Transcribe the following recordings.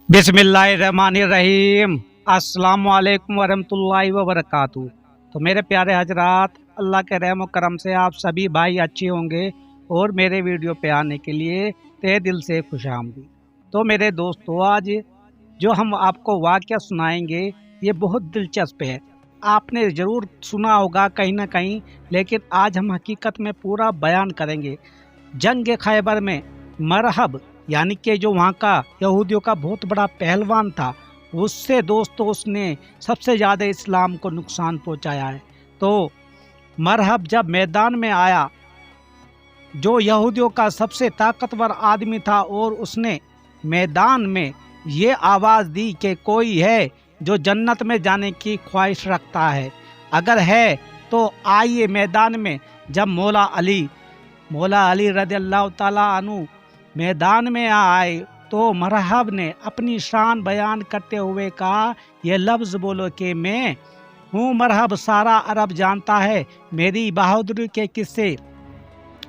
बिस्मिल्लाहिर्रहमानिर्रहीम। अस्सलाम वालेकुम वरहमतुल्लाहि वबरकातुहू। तो मेरे प्यारे हजरात, अल्लाह के रहम करम से आप सभी भाई अच्छे होंगे और मेरे वीडियो पे आने के लिए तहे दिल से खुशामदीद। तो मेरे दोस्तों, आज जो हम आपको वाक़या सुनाएंगे ये बहुत दिलचस्प है। आपने ज़रूर सुना होगा कहीं ना कहीं, लेकिन आज हम हकीकत में पूरा बयान करेंगे। जंग खैबर में मरहब यानी कि जो वहाँ का यहूदियों का बहुत बड़ा पहलवान था, उससे दोस्तों उसने सबसे ज़्यादा इस्लाम को नुकसान पहुँचाया है। तो मरहब जब मैदान में आया, जो यहूदियों का सबसे ताकतवर आदमी था, और उसने मैदान में ये आवाज़ दी कि कोई है जो जन्नत में जाने की ख्वाहिश रखता है, अगर है तो आइए मैदान में। जब मौला अली रज़ियल्लाहु ताला अन्हु मैदान में आए तो मरहब ने अपनी शान बयान करते हुए कहा, यह लफ्ज़ बोलो कि मैं हूँ मरहब, सारा अरब जानता है मेरी बहादुरी के किस्से,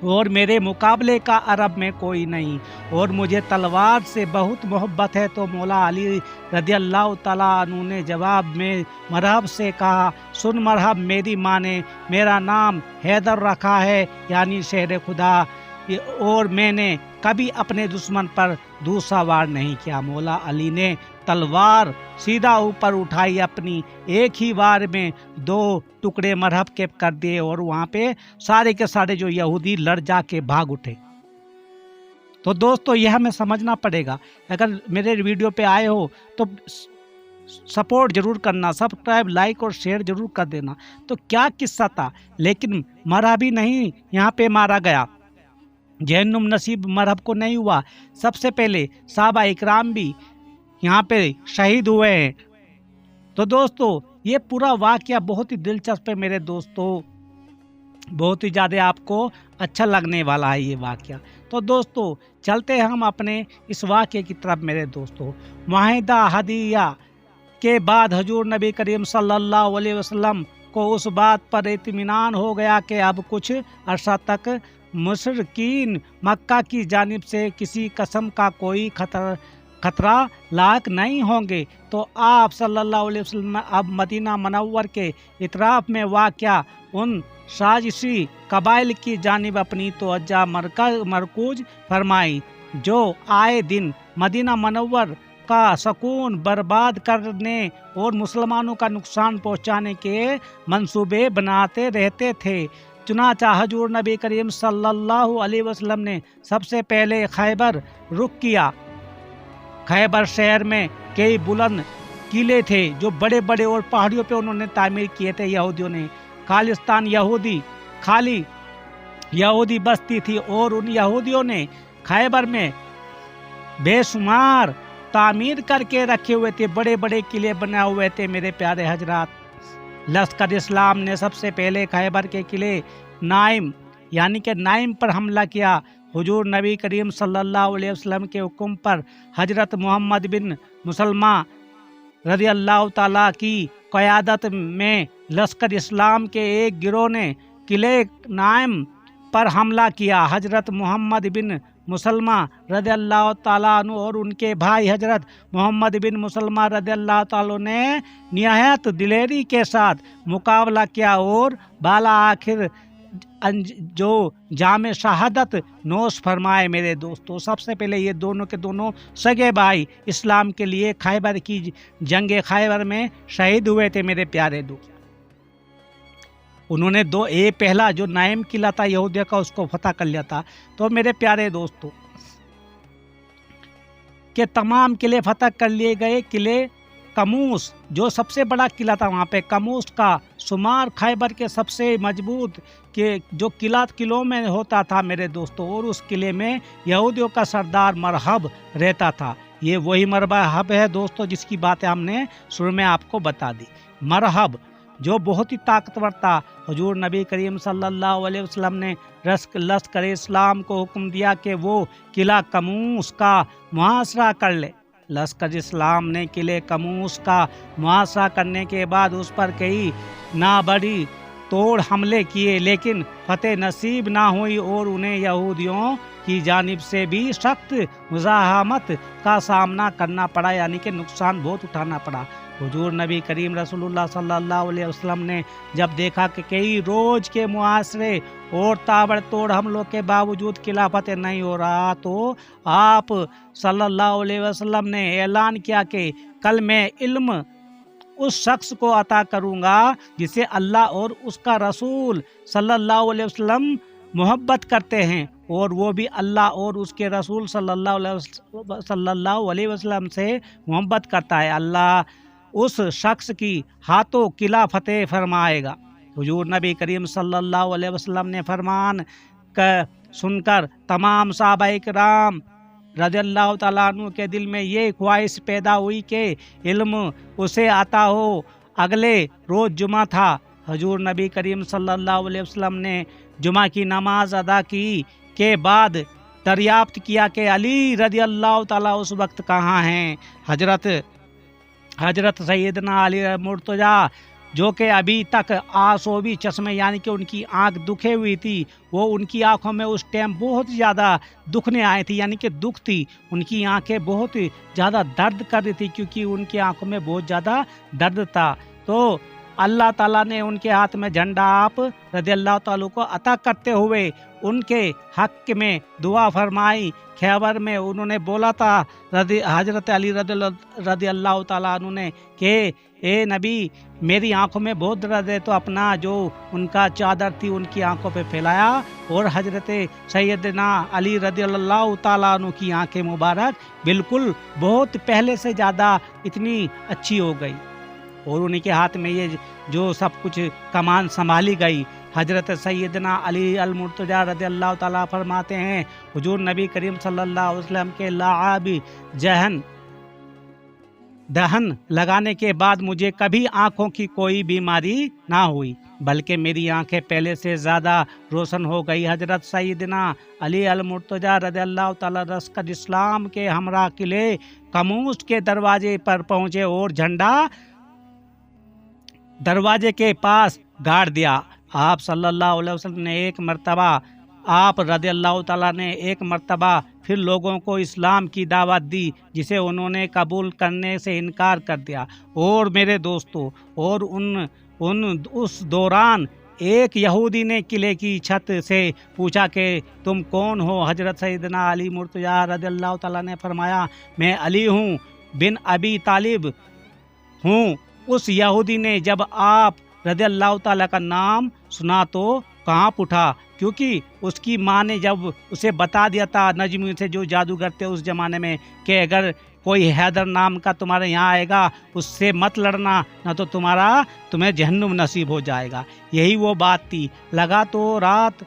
और मेरे मुकाबले का अरब में कोई नहीं, और मुझे तलवार से बहुत मोहब्बत है। तो मौला अली रज़ियल्लाहु ताला अन्हु ने जवाब में मरहब से कहा, सुन मरहब, मेरी माँ ने मेरा नाम हैदर रखा है, यानी शेर खुदा, और मैंने कभी अपने दुश्मन पर दूसरा वार नहीं किया। मौला अली ने तलवार सीधा ऊपर उठाई, अपनी एक ही वार में 2 टुकड़े मरहब के कर दिए, और वहाँ पे सारे के सारे जो यहूदी लड़ जाके भाग उठे। तो दोस्तों यह हमें समझना पड़ेगा। अगर मेरे वीडियो पे आए हो तो सपोर्ट जरूर करना, सब्सक्राइब, लाइक और शेयर जरूर कर देना। तो क्या किस्सा था, लेकिन मरहब ही नहीं यहाँ पे मारा गया, जहन्नुम नसीब मरहब को नहीं हुआ। सबसे पहले साहबा इकराम भी यहाँ पे शहीद हुए हैं। तो दोस्तों ये पूरा वाक़या बहुत ही दिलचस्प है मेरे दोस्तों, बहुत ही ज़्यादा आपको अच्छा लगने वाला है ये वाक़या। तो दोस्तों चलते हैं हम अपने इस वाक़ये की तरफ मेरे दोस्तों। माहिदा हदिया के बाद हजूर नबी करीम सल्लल्लाहु अलैहि वसल्लम को उस बात पर इत्मीनान हो गया कि अब कुछ अरसा तक मुशरिकीन मक्का की जानिब से किसी किस्म का कोई खतरा लाक नहीं होंगे। तो आप सल्लल्लाहु अलैहि वसल्लम अब मदीना मनव्वर के इतराफ में वाक़या उन साजिशी कबाइल की जानिब अपनी तवज्जो मरकूज फरमाई, जो आए दिन मदीना मनव्वर का सकून बर्बाद करने और मुसलमानों का नुकसान पहुँचाने के मंसूबे बनाते रहते थे। चुनांचे हजूर नबी करीम सल्लल्लाहु अलैहि वसल्लम ने सबसे पहले खैबर रुख किया। खैबर शहर में कई बुलंद किले थे जो बड़े बड़े और पहाड़ियों पे उन्होंने तामीर किए थे यहूदियों ने। खालिस्तान खाली यहूदी बस्ती थी, और उन यहूदियों ने खैबर में बेशुमार तामीर करके रखे हुए थे, बड़े बड़े किले बने हुए थे मेरे प्यारे हजरात। लश्कर इस्लाम ने सबसे पहले खैबर के किले नाइम यानी कि नाइम पर हमला किया। हुजूर नबी करीम सल्लल्लाहु अलैहि वसल्लम के हुक्म पर हजरत मोहम्मद बिन मुसलमा रज़ियल्लाहु ताला की क़यादत में लश्कर इस्लाम के एक गिरोह ने किले नाइम पर हमला किया। हजरत मोहम्मद बिन मुसलमा रज़ियल्लाहु ताला अन्हु और उनके भाई हजरत मोहम्मद बिन मुसलमा रज़ियल्लाहु ताला ने निहायत दिलेरी के साथ मुकाबला किया, और बाला आखिर जो जामे शहादत नोश फरमाए मेरे दोस्तों। सबसे पहले ये दोनों के दोनों सगे भाई इस्लाम के लिए खैबर की जंग खैबर में शहीद हुए थे मेरे प्यारे दोस्त। उन्होंने पहला जो नाइम किला था यहूदिया का, उसको फतह कर लिया था। तो मेरे प्यारे दोस्तों के तमाम किले फतह कर लिए गए। किले कमूस जो सबसे बड़ा किला था, वहाँ पे कमूस का शुमार खैबर के सबसे मजबूत के जो किलों में होता था मेरे दोस्तों, और उस किले में यहूदियों का सरदार मरहब रहता था। ये वही मरहब है दोस्तों जिसकी बातें हमने शुरू में आपको बता दी। मरहब जो बहुत ही ताकतवर था, हुजूर नबी करीम सल्लल्लाहु अलैहि वसल्लम ने लश्कर इस्लाम को हुक्म दिया कि वो किला कमूस का मुहासरा कर ले। लश्कर इस्लाम ने किले कमूस का मुहासरा करने के बाद उस पर कई नाबड़ी तोड़ हमले किए, लेकिन फतेह नसीब ना हुई और उन्हें यहूदियों की जानिब से भी सख्त मुज़ाहमत का सामना करना पड़ा, यानी कि नुकसान बहुत उठाना पड़ा। हुजूर नबी करीम रसूलुल्लाह सल्लल्लाहु अलैहि वसल्लम ने जब देखा कि कई रोज के मुआसरे और ताबड़तोड़ हमलों के बावजूद खिलाफत नहीं हो रहा, तो आप सल्लल्लाहु अलैहि वसल्लम ने ऐलान किया कि कल मैं इल्म उस शख्स को अता करूँगा जिसे अल्लाह और उसका रसूल सल्लल्लाहु अलैहि वसल्लम मोहब्बत करते हैं, और वो भी अल्लाह और उसके रसूल सल्लल्लाहु अलैहि वसल्लम से मोहब्बत करता है। अल्लाह उस शख्स की हाथों किला फतेह फरमाएगा। हुजूर नबी करीम सल्लल्लाहु अलैहि वसल्लम ने फरमान सुनकर तमाम सहाबाए किराम रज़ियल्लाहु ताला अन्हु के दिल में ये ख्वाहिश पैदा हुई कि इल्म उसे आता हो। अगले रोज़ जुमा था। हुजूर नबी करीम सल्लल्लाहु अलैहि वसल्लम ने जुमा की नमाज अदा की के बाद दरियाफ्त किया कि अली रज़ियल्लाहु ताला उस वक्त कहाँ हैं। हजरत सैयदना अली मुर्तज़ा जो कि अभी तक आसोबी चश्मे यानी कि उनकी आंख दुखे हुई थी, वो उनकी आंखों में उस टाइम बहुत ज़्यादा दुखने आई थी, यानी कि दुख थी। उनकी आंखें बहुत ज़्यादा दर्द कर रही थी क्योंकि उनकी आंखों में बहुत ज़्यादा दर्द था। तो अल्लाह ताला ने उनके हाथ में झंडा आप रज़ियल्लाहु ताला को अता करते हुए उनके हक में दुआ फरमाई। खैबर में उन्होंने बोला था हजरत अली रज़ियल्लाहु ताला अन्हु ने कि ए नबी मेरी आंखों में बहुत दर्द है, तो अपना जो उनका चादर थी उनकी आंखों पे फैलाया और हजरत सैयदना अली रज़ियल्लाहु ताला अन्हु की आंखें मुबारक बिल्कुल बहुत पहले से ज़्यादा इतनी अच्छी हो गई और उन्हीं के हाथ में ये जो सब कुछ कमान संभाली गई। हजरत सैयदना अली अल मुर्तज़ा रज़ियल्लाहु ताला फरमाते हैं हुजूर नबी करीम सल्लल्लाहु अलैहि वसल्लम के लाआबी दहन लगाने के बाद मुझे कभी आँखों की कोई बीमारी ना हुई, बल्कि मेरी आंखें पहले से ज़्यादा रोशन हो गई। हजरत सैयदना अली अल मुर्तज़ा रज़ियल्लाहु ताला लश्कर इस्लाम के हमरा किले कमूस के दरवाजे पर पहुँचे और झंडा दरवाजे के पास गाड़ दिया। आप सल्लल्लाहु अलैहि वसल्लम ने रज़ियल्लाहु ताला ने एक मर्तबा फिर लोगों को इस्लाम की दावत दी, जिसे उन्होंने कबूल करने से इनकार कर दिया। और मेरे दोस्तों, और उस दौरान एक यहूदी ने किले की छत से पूछा कि तुम कौन हो। हजरत सैयदना अली मुर्तज़ा रज़ियल्लाहु ताला ने फरमाया मैं अली हूँ बिन अबी तालिब हूँ। उस यहूदी ने जब आप रज़ियल्लाहु ताला का नाम सुना तो कांप उठा, क्योंकि उसकी माँ ने जब उसे बता दिया था नजमी से जो जादूगर थे उस ज़माने में कि अगर कोई हैदर नाम का तुम्हारे यहाँ आएगा उससे मत लड़ना, ना तो तुम्हें जहन्नुम नसीब हो जाएगा। यही वो बात थी। लगा तो रात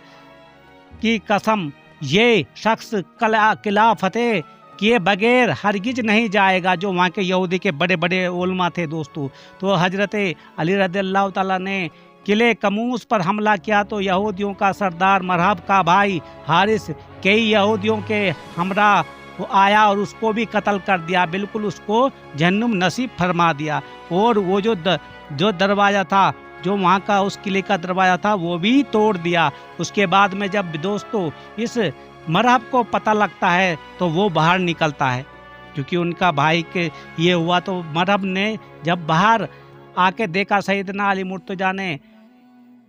की कसम ये शख्स किला फतेह किए बगैर हरगिज नहीं जाएगा, जो वहाँ के यहूदी के बड़े बड़े उलमा थे दोस्तों। तो हजरत अली रज़ियल्लाहु ताला ने किले कमूस पर हमला किया तो यहूदियों का सरदार मरहब का भाई हारिस कई यहूदियों के हमरा आया और उसको भी कत्ल कर दिया, बिल्कुल उसको जहन्नुम नसीब फरमा दिया। और वो जो दरवाज़ा था, जो वहाँ का उस किले का दरवाज़ा था, वो भी तोड़ दिया। उसके बाद में जब दोस्तों इस मरहब को पता लगता है तो वो बाहर निकलता है, क्योंकि उनका भाई के ये हुआ। तो मरहब ने जब बाहर आके देखा सैयदना अली मुर्तज़ा ने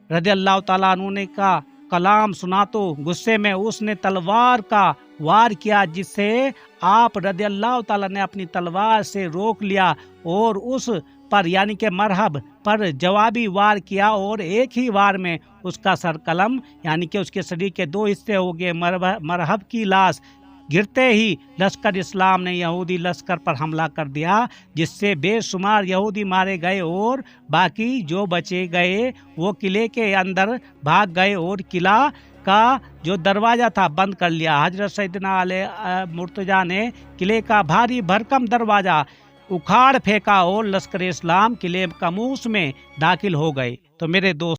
रज़ियल्लाहु ताला अन्हु ने का कलाम सुना तो गुस्से में उसने तलवार का वार किया, जिससे आप रज़ियल्लाहु ताला ने अपनी तलवार से रोक लिया और उस पर यानी कि मरहब पर जवाबी वार किया और एक ही वार में उसका सर कलम यानी कि उसके शरीर के दो हिस्से हो गए। मरहब की लाश गिरते ही लश्कर इस्लाम ने यहूदी लश्कर पर हमला कर दिया, जिससे बेशुमार यहूदी मारे गए और बाकी जो बचे गए वो किले के अंदर भाग गए और किला का जो दरवाज़ा था बंद कर लिया। हजरत सैयदना अली मुर्तज़ा ने किले का भारी भरकम दरवाज़ा उखाड़ फेंका और लश्कर इस्लाम किले कमूस में दाखिल हो गए। तो मेरे दोस्त